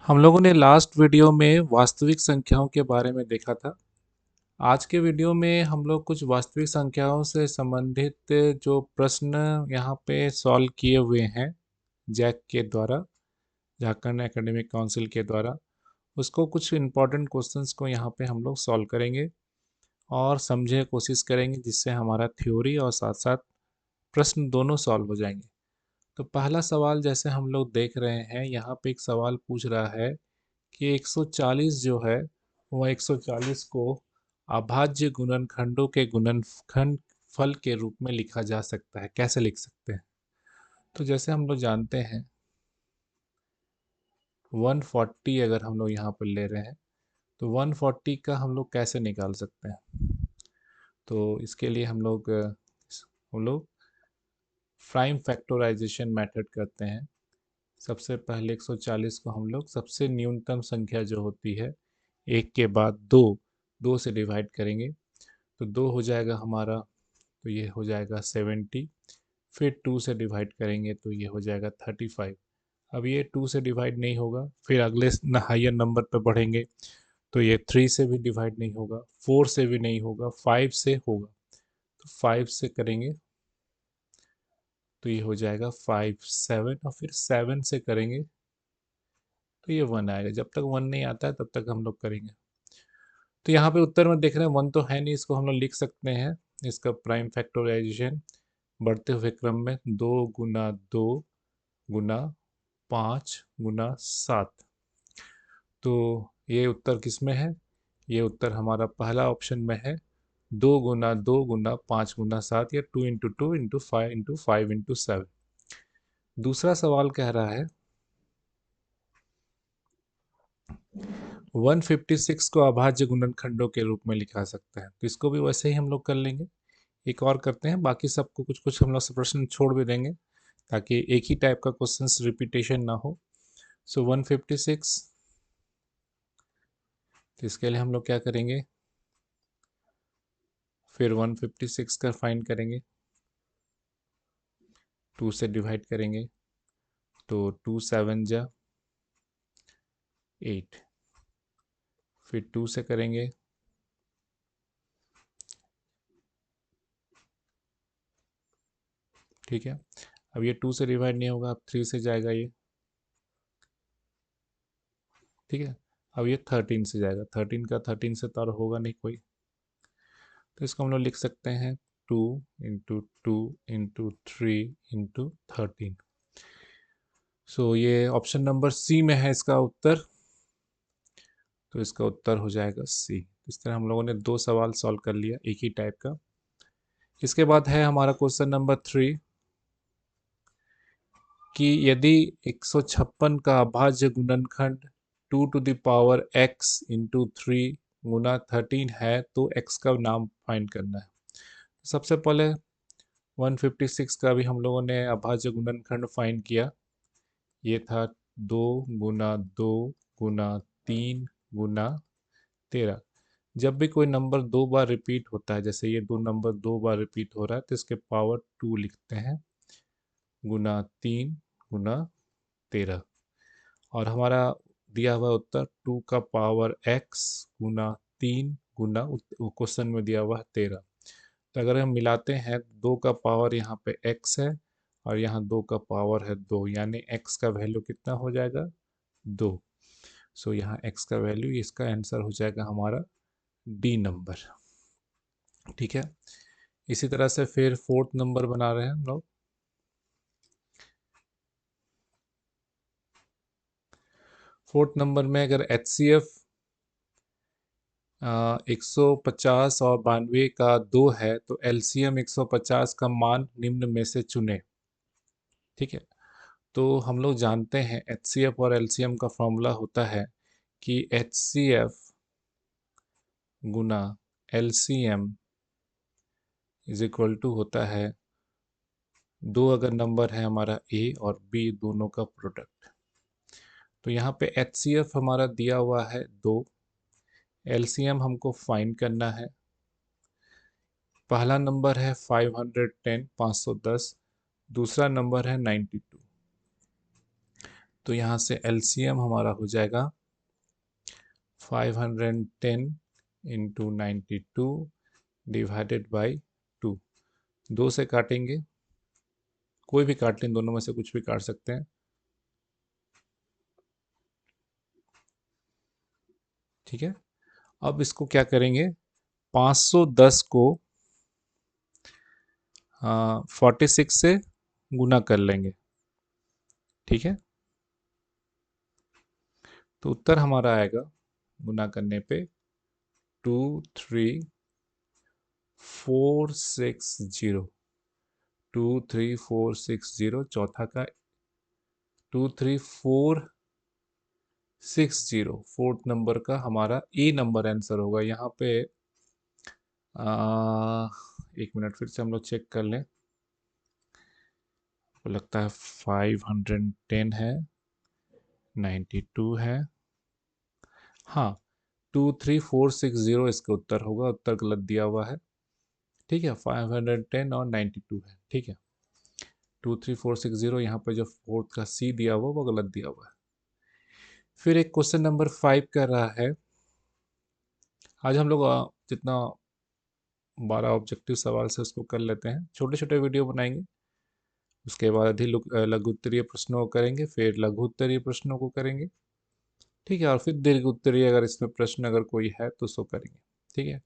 हम लोगों ने लास्ट वीडियो में वास्तविक संख्याओं के बारे में देखा था। आज के वीडियो में हम लोग कुछ वास्तविक संख्याओं से संबंधित जो प्रश्न यहाँ पे सॉल्व किए हुए हैं जैक के द्वारा, झारखंड एकेडमिक काउंसिल के द्वारा, उसको कुछ इम्पोर्टेंट क्वेश्चंस को यहाँ पे हम लोग सॉल्व करेंगे और समझे कोशिश करेंगे, जिससे हमारा थ्योरी और साथ साथ प्रश्न दोनों सॉल्व हो जाएंगे। तो पहला सवाल जैसे हम लोग देख रहे हैं, यहाँ पे एक सवाल पूछ रहा है कि 140 जो है वह 140 को अभाज्य गुणनखंडों के गुणनखंड फल के रूप में लिखा जा सकता है, कैसे लिख सकते हैं? तो जैसे हम लोग जानते हैं 140 अगर हम लोग यहाँ पर ले रहे हैं तो 140 का हम लोग कैसे निकाल सकते हैं? तो इसके लिए हम लोग प्राइम फैक्टराइजेशन मेथड करते हैं। सबसे पहले 140 को हम लोग सबसे न्यूनतम संख्या जो होती है एक के बाद दो, दो से डिवाइड करेंगे तो दो हो जाएगा हमारा, तो ये हो जाएगा 70। फिर टू से डिवाइड करेंगे तो ये हो जाएगा 35। अब ये टू से डिवाइड नहीं होगा, फिर अगले हाइयर नंबर पर बढ़ेंगे तो ये थ्री से भी डिवाइड नहीं होगा, फोर से भी नहीं होगा, फाइव से होगा। तो फाइव से करेंगे तो ये हो जाएगा 5 7, और फिर 7 से करेंगे तो ये 1 आएगा। जब तक 1 नहीं आता है तब तक हम लोग करेंगे। तो यहाँ पे उत्तर में देख रहे हैं 1 तो है नहीं, इसको हम लोग लिख सकते हैं। इसका प्राइम फैक्टराइजेशन बढ़ते हुए क्रम में 2 गुना 2 गुना 5 गुना 7। तो ये उत्तर किस में है? ये उत्तर हमारा पहला ऑप्शन में है, 2 गुना 2 गुना 5 गुना 7, या 2 इंटू 2 इंटू 5 इंटू 5 इंटू 7। दूसरा सवाल कह रहा है 156 को अभाज्य गुणनखंडों के रूप में लिखा सकता है, तो इसको भी वैसे ही हम लोग कर लेंगे। एक और करते हैं, बाकी सबको कुछ कुछ हम लोग प्रश्न छोड़ भी देंगे ताकि एक ही टाइप का क्वेश्चन रिपीटेशन ना हो। सो 156, तो इसके लिए हम लोग क्या करेंगे, फिर 156 का फाइंड करेंगे, 2 से डिवाइड करेंगे तो 2 7 जा 8, फिर 2 से करेंगे ठीक है। अब ये 2 से डिवाइड नहीं होगा, अब 3 से जाएगा ये, ठीक है। अब ये 13 से जाएगा, 13 का 13 से तो और होगा नहीं कोई, तो इसको हम लोग लिख सकते हैं 2 इंटू 2 इंटू 3 इंटू 13। सो ये ऑप्शन नंबर सी में है इसका उत्तर, तो इसका उत्तर हो जाएगा सी। इस तरह हम लोगों ने दो सवाल सॉल्व कर लिया एक ही टाइप का। इसके बाद है हमारा क्वेश्चन नंबर 3 कि यदि 156 का अभाज्य गुणनखंड 2 to the power x into 3 गुना 13 है तो x का नाम फाइंड करना है। सबसे पहले 156 का भी हम लोगों ने अभाज्य गुणनखंड फाइंड किया, ये था 2 गुना 2 गुना 3 गुना 13। जब भी कोई नंबर दो बार रिपीट होता है, जैसे ये दो नंबर दो बार रिपीट हो रहा है, तो इसके पावर 2 लिखते हैं, गुना 3 गुना 13। और हमारा दिया हुआ उत्तर 2 का पावर x गुना 3 गुना क्वेश्चन में दिया हुआ है 13। तो अगर हम मिलाते हैं, 2 का पावर यहाँ पे x है और यहाँ 2 का पावर है 2, यानी x का वैल्यू कितना हो जाएगा? 2। सो यहाँ x का वैल्यू, इसका आंसर हो जाएगा हमारा डी नंबर, ठीक है। इसी तरह से फिर फोर्थ नंबर बना रहे हैं हम लोग। फोर्थ नंबर में अगर HCF 150 और 92 का 2 है तो LCM 150 का मान निम्न में से चुने, ठीक है। तो हम लोग जानते हैं HCF और LCM का फॉर्मूला होता है कि HCF गुना LCM इज इक्वल टू होता है, दो अगर नंबर है हमारा A और B दोनों का प्रोडक्ट। तो यहाँ पे HCF हमारा दिया हुआ है 2, LCM हमको फाइंड करना है। पहला नंबर है 510 510, दूसरा नंबर है 92। तो यहाँ से एलसीएम हमारा हो जाएगा 510 इंटू 92 डिवाइडेड बाई 2। 2 से काटेंगे, कोई भी काट लें, दोनों में से कुछ भी काट सकते हैं। ठीक है, अब इसको क्या करेंगे, 510 को 46 से गुना कर लेंगे। ठीक है, तो उत्तर हमारा आएगा गुना करने पे 23460। 23460 चौथा का 23460 फोर्थ नंबर का हमारा ए नंबर आंसर होगा यहाँ पे। एक मिनट फिर से हम लोग चेक कर लें। तो लगता है 510 है, 92 है, हाँ 23460 इसका उत्तर होगा। उत्तर गलत दिया हुआ है। ठीक है, 510 और 92 है। ठीक है, 23460 यहाँ पे जो फोर्थ का सी दिया हुआ वो गलत दिया हुआ है। फिर एक क्वेश्चन नंबर 5 कर रहा है। आज हम लोग जितना 12 ऑब्जेक्टिव सवाल से उसको कर लेते हैं, छोटे छोटे वीडियो बनाएंगे। उसके बाद ही लघु उत्तरीय प्रश्नों को करेंगे, फिर लघु उत्तरीय प्रश्नों को करेंगे। ठीक है, और फिर दीर्घ उत्तरीय अगर इसमें प्रश्न अगर कोई है तो उसको करेंगे। ठीक है,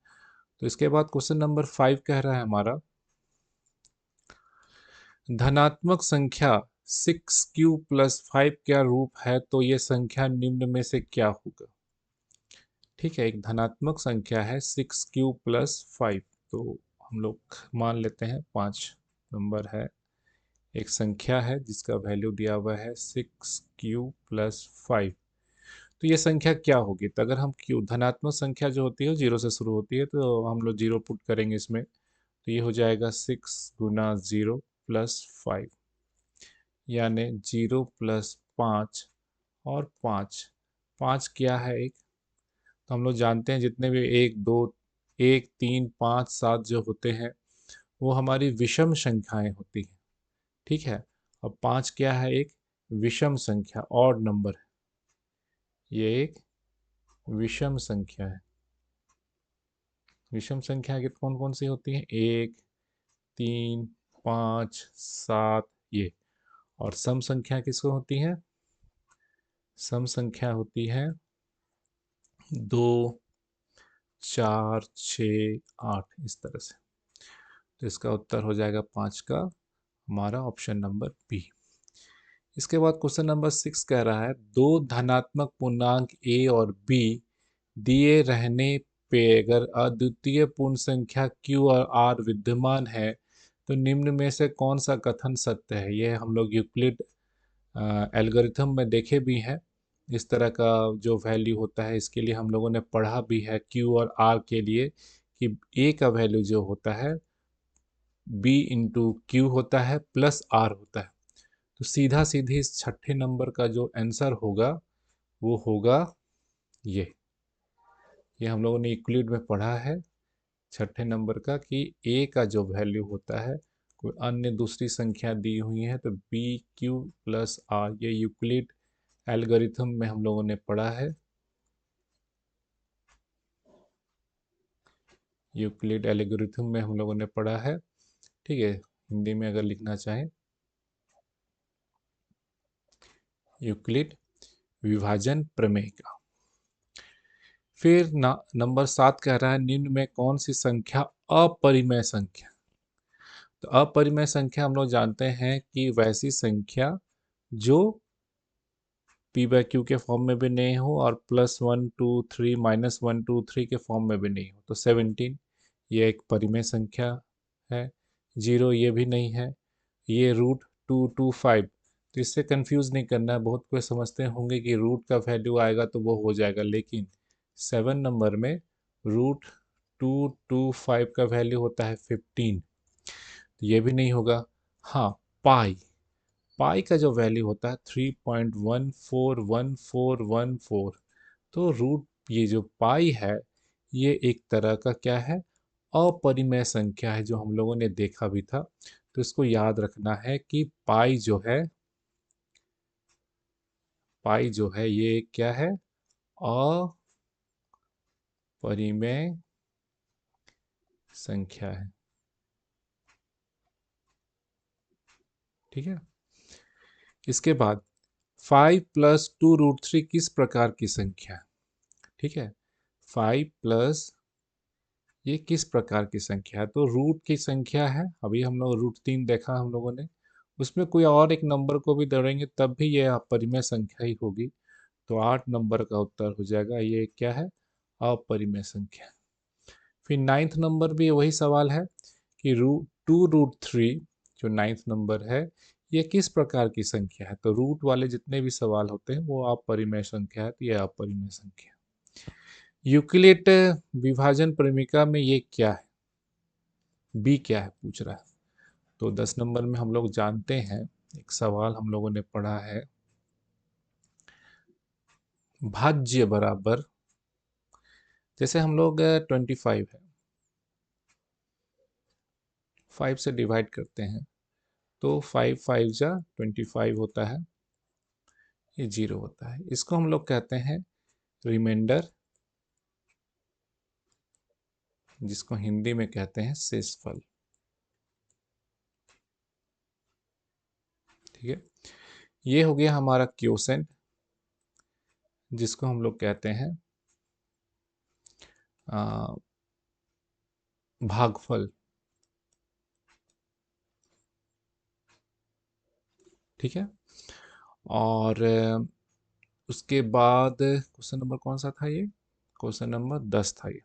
तो इसके बाद क्वेश्चन नंबर 5 कह रहा है हमारा, धनात्मक संख्या 6q प्लस 5 क्या रूप है, तो ये संख्या निम्न में से क्या होगा। ठीक है, एक धनात्मक संख्या है 6q प्लस 5, तो हम लोग मान लेते हैं 5 नंबर है, एक संख्या है जिसका वैल्यू दिया हुआ है 6q प्लस 5। तो ये संख्या क्या होगी, तो अगर हम क्यू धनात्मक संख्या जो होती है जीरो से शुरू होती है, तो हम लोग जीरो पुट करेंगे इसमें, तो ये हो जाएगा 6 गुना 0 प्लस 5, यानी 0 प्लस 5 और 5। 5 क्या है एक, तो हम लोग जानते हैं जितने भी 1 2 1 3 5 7 जो होते हैं वो हमारी विषम संख्याएं होती हैं। ठीक है, और 5 क्या है, एक विषम संख्या, ऑड नंबर है, ये एक विषम संख्या है। विषम संख्या की कौन कौन सी होती हैं, 1 3 5 7 ये। और सम संख्या किसको होती है, सम संख्या होती है 2 4 6 8, इस तरह से। तो इसका उत्तर हो जाएगा 5 का हमारा ऑप्शन नंबर बी। इसके बाद क्वेश्चन नंबर 6 कह रहा है, दो धनात्मक पूर्णांक ए और बी दिए रहने पे अगर अद्वितीय पूर्ण संख्या q और r विद्यमान है तो निम्न में से कौन सा कथन सत्य है। यह हम लोग यूक्लिड एल्गोरिथम में देखे भी हैं। इस तरह का जो वैल्यू होता है इसके लिए हम लोगों ने पढ़ा भी है q और r के लिए, कि a का वैल्यू जो होता है b इंटू क्यू होता है प्लस r होता है। तो सीधा सीधी इस छठे नंबर का जो आंसर होगा वो होगा ये हम लोगों ने यूक्लिड में पढ़ा है छठे नंबर का, कि ए का जो वैल्यू होता है, कोई अन्य दूसरी संख्या दी हुई है तो बी क्यू प्लस आर, ये यूक्लिड एल्गोरिथम में हम लोगों ने पढ़ा है। यूक्लिड एल्गोरिथम में हम लोगों ने पढ़ा है। ठीक है, हिंदी में अगर लिखना चाहें, यूक्लिड विभाजन प्रमेय का। फिर नंबर 7 कह रहा है, निम्न में कौन सी संख्या अपरिमेय संख्या। तो अपरिमेय संख्या हम लोग जानते हैं कि वैसी संख्या जो पी बाय क्यू के फॉर्म में भी नहीं हो और +1 2 3 -1 2 3 के फॉर्म में भी नहीं हो। तो 17 ये एक परिमेय संख्या है। 0 ये भी नहीं है। ये √225, तो इससे कंफ्यूज नहीं करना है। बहुत कोई समझते होंगे कि रूट का वैल्यू आएगा तो वो हो जाएगा, लेकिन 7 नंबर में √225 का वैल्यू होता है 15, तो ये भी नहीं होगा। हाँ, पाई पाई का जो वैल्यू होता है 3.141414, तो रूट ये जो पाई है ये एक तरह का क्या है, अपरिमेय संख्या है, जो हम लोगों ने देखा भी था। तो इसको याद रखना है कि पाई जो है पाई जो है ये क्या है, अपरिमेय संख्या है। ठीक है। इसके बाद 5 + 2√3 किस प्रकार की संख्या है? ठीक है, 5 प्लस ये किस प्रकार की संख्या है? तो रूट की संख्या है, अभी हम लोग √3 देखा हम लोगों ने, उसमें कोई और एक नंबर को भी जोड़ेंगे तब भी ये अपरिमेय संख्या ही होगी। तो 8 नंबर का उत्तर हो जाएगा, ये क्या है, अपरिमेय संख्या। फिर 9th नंबर भी वही सवाल है कि 2√3 जो 9th नंबर है ये किस प्रकार की संख्या है? तो रूट वाले जितने भी सवाल होते हैं वो अपरिमेय संख्या है, तो ये अपरिमेय संख्या। यूक्लिड विभाजन प्रमेय में ये क्या है, बी क्या है पूछ रहा है। तो 10 नंबर में हम लोग जानते हैं, एक सवाल हम लोगों ने पढ़ा है, भाज्य बराबर, जैसे हम लोग 25 है, 5 से डिवाइड करते हैं तो 5 5 जा 25 होता है, ये 0 होता है। इसको हम लोग कहते हैं रिमाइंडर, जिसको हिंदी में कहते हैं शेषफल। ठीक है, ये हो गया हमारा क्वोशेंट, जिसको हम लोग कहते हैं भागफल। ठीक है, और उसके बाद क्वेश्चन नंबर कौन सा था ये, क्वेश्चन नंबर 10 था ये।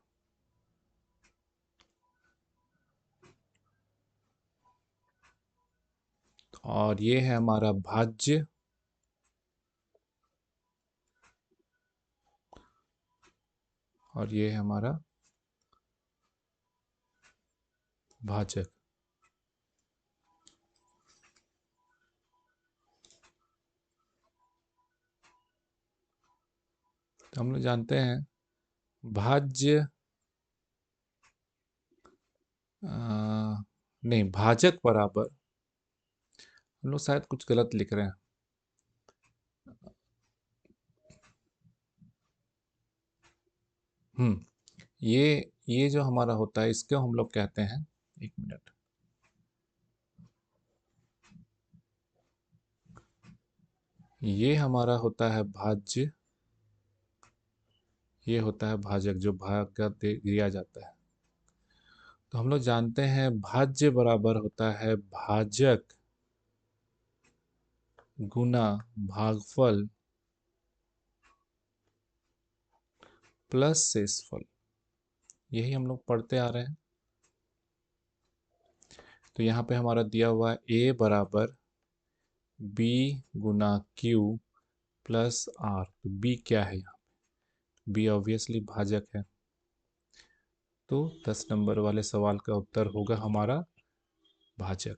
और ये है हमारा भाज्य, और ये है हमारा भाजक। तो हम लोग जानते हैं भाज्य, नहीं, भाजक बराबर, हम लोग शायद कुछ गलत लिख रहे हैं। ये जो हमारा होता है इसको हम लोग कहते हैं, एक मिनट, ये हमारा होता है भाज्य, ये होता है भाजक, जो भाग कर दिया जाता है। तो हम लोग जानते हैं भाज्य बराबर होता है भाजक गुना भागफल प्लस शेषफल, यही हम लोग पढ़ते आ रहे हैं। तो यहाँ पे हमारा दिया हुआ है a बराबर b गुना q प्लस r। तो b क्या है यहाँ, b ऑब्वियसली भाजक है। तो 10 नंबर वाले सवाल का उत्तर होगा हमारा भाजक।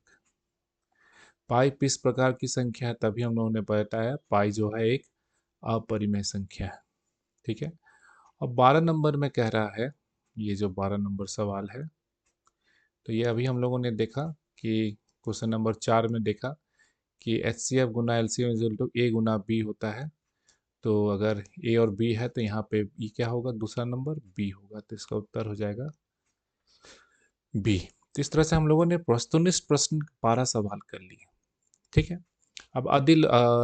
पाई किस प्रकार की संख्या है, तभी हम लोगों ने बताया पाई जो है एक अपरिमेय संख्या है। ठीक है, अब 12 नंबर में कह रहा है, ये जो 12 नंबर सवाल है, तो ये अभी हम लोगों ने देखा कि क्वेश्चन नंबर 4 में देखा कि HCF गुना LCM इक्वल टू A गुना B होता है। तो अगर A और B है तो यहाँ पे E क्या होगा, दूसरा नंबर B होगा, तो इसका उत्तर हो जाएगा B। तो इस तरह से हम लोगों ने वस्तुनिष्ठ प्रश्न 12 सवाल कर लिए। ठीक है, अब अधिक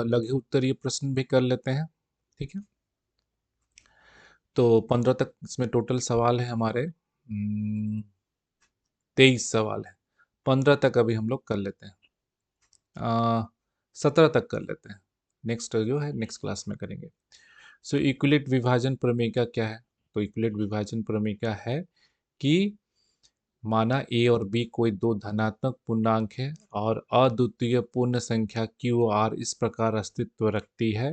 लघु उत्तरीय प्रश्न भी कर लेते हैं। ठीक है, तो 15 तक इसमें टोटल सवाल है हमारे, 23 सवाल है, 15 तक अभी हम लोग कर लेते हैं, 17 तक कर लेते हैं, नेक्स्ट जो है नेक्स्ट क्लास में करेंगे। सो इक्विलेट विभाजन प्रमेय का क्या है? तो इक्विलेट विभाजन प्रमेय का है कि माना ए और बी कोई दो धनात्मक पूर्णांक है और अद्वितीय पूर्ण संख्या क्यू आर इस प्रकार अस्तित्व रखती है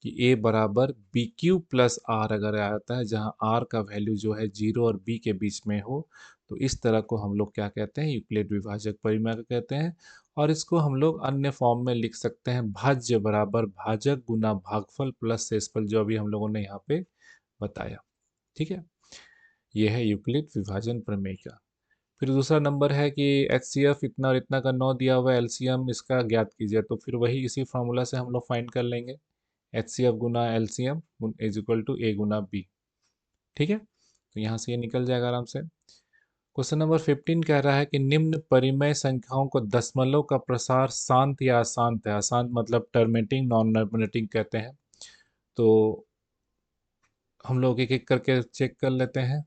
कि ए बराबर बी क्यू प्लस आर अगर आता है, जहां आर का वैल्यू जो है 0 और बी के बीच में हो, तो इस तरह को हम लोग क्या कहते हैं, यूक्लिड विभाजक परिमेय कहते हैं। और इसको हम लोग अन्य फॉर्म में लिख सकते हैं, भाज्य बराबर भाजक गुना भागफल प्लस शेषफल, जो अभी हम लोगों ने यहाँ पे बताया। ठीक है, यह है यूक्लिड विभाजन प्रमेय का। फिर दूसरा नंबर है कि HCF इतना और इतना का 9 दिया हुआ है, LCM इसका ज्ञात कीजिए। तो फिर वही इसी फार्मूला से हम लोग फाइंड कर लेंगे HCF गुना LCM is equal to A गुना B। ठीक है, तो यहाँ से ये निकल जाएगा आराम से। क्वेश्चन नंबर 15 कह रहा है कि निम्न परिमेय संख्याओं को दशमलव का प्रसार शांत या अशांत है। अशांत मतलब टर्मिनेटिंग, नॉन टर्मिनेटिंग कहते हैं। तो हम लोग एक एक करके चेक कर लेते हैं।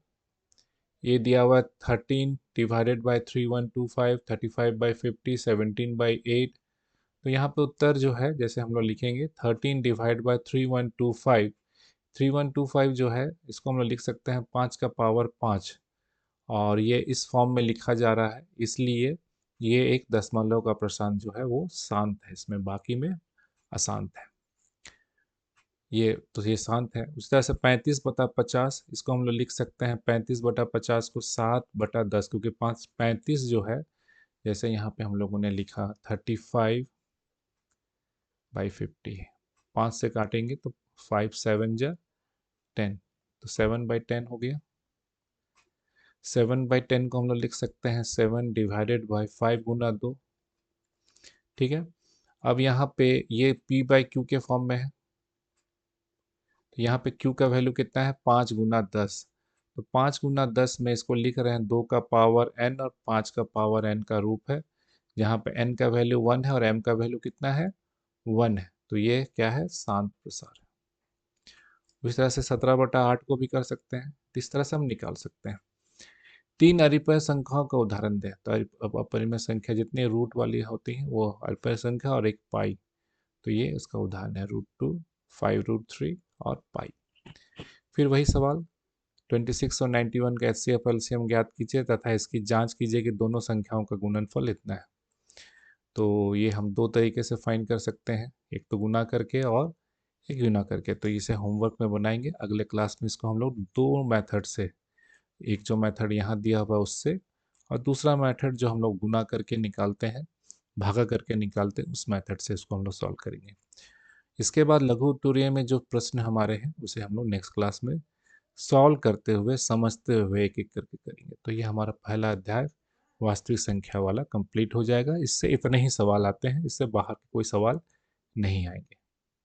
ये दिया हुआ है 13 डिवाइडेड बाई 3125, 35/50, 17/8। तो यहाँ पे उत्तर जो है, जैसे हम लोग लिखेंगे 13 डिवाइड बाई 3125, 3125 जो है इसको हम लोग लिख सकते हैं 5 का पावर 5, और ये इस फॉर्म में लिखा जा रहा है, इसलिए ये एक दशमलव का प्रशांत जो है वो शांत है, इसमें बाकी में अशांत है। ये शांत है। उस तरह से 35/50 इसको हम लोग लिख सकते हैं 35/50 को 7/10, क्योंकि 35 जो है, जैसे यहाँ पे हम लोगों ने लिखा 35/50, 5 से काटेंगे तो 5 7 जा 10, तो 7/10 हो गया। 7/10 को हम लोग लिख सकते हैं 7 डिवाइडेड बाई 5 गुना 2। ठीक है, अब यहाँ पे ये P/Q के फॉर्म में है, तो यहाँ पे Q का वैल्यू कितना है 5 गुना 10, तो 5 गुना 10 में इसको लिख रहे हैं 2 का पावर n और 5 का पावर n का रूप है, जहाँ पे n का वैल्यू 1 है और m का वैल्यू कितना है 1 है, तो ये क्या है शांत प्रसार है। इस तरह से 17/8 को भी कर सकते हैं, इस तरह से हम निकाल सकते हैं। 3 अपरिमेय संख्याओं का उदाहरण दें, तो अब अपरिमेय संख्या जितनी रूट वाली होती हैं वो अपरिमेय संख्या और एक पाई, तो ये इसका उदाहरण है √2, 5√3 और पाई। फिर वही सवाल, 26 और 91 का HCF LCM ज्ञात कीजिए तथा इसकी जांच कीजिए कि दोनों संख्याओं का गुणनफल इतना है। तो ये हम दो तरीके से फाइंड कर सकते हैं, एक तो गुना करके और एक गुना करके। तो इसे होमवर्क में बनाएंगे, अगले क्लास में इसको हम लोग दो मेथड से, एक जो मेथड यहाँ दिया हुआ उससे, और दूसरा मेथड जो हम लोग गुना करके निकालते हैं, भागा करके निकालते हैं, उस मेथड से इसको हम लोग सॉल्व करेंगे। इसके बाद लघु उत्तरीय में जो प्रश्न हमारे हैं उसे हम लोग नेक्स्ट क्लास में सॉल्व करते हुए, समझते हुए एक एक करके करेंगे। तो ये हमारा पहला अध्याय वास्तविक संख्या वाला कंप्लीट हो जाएगा। इससे इतने ही सवाल आते हैं, इससे बाहर के कोई सवाल नहीं आएंगे।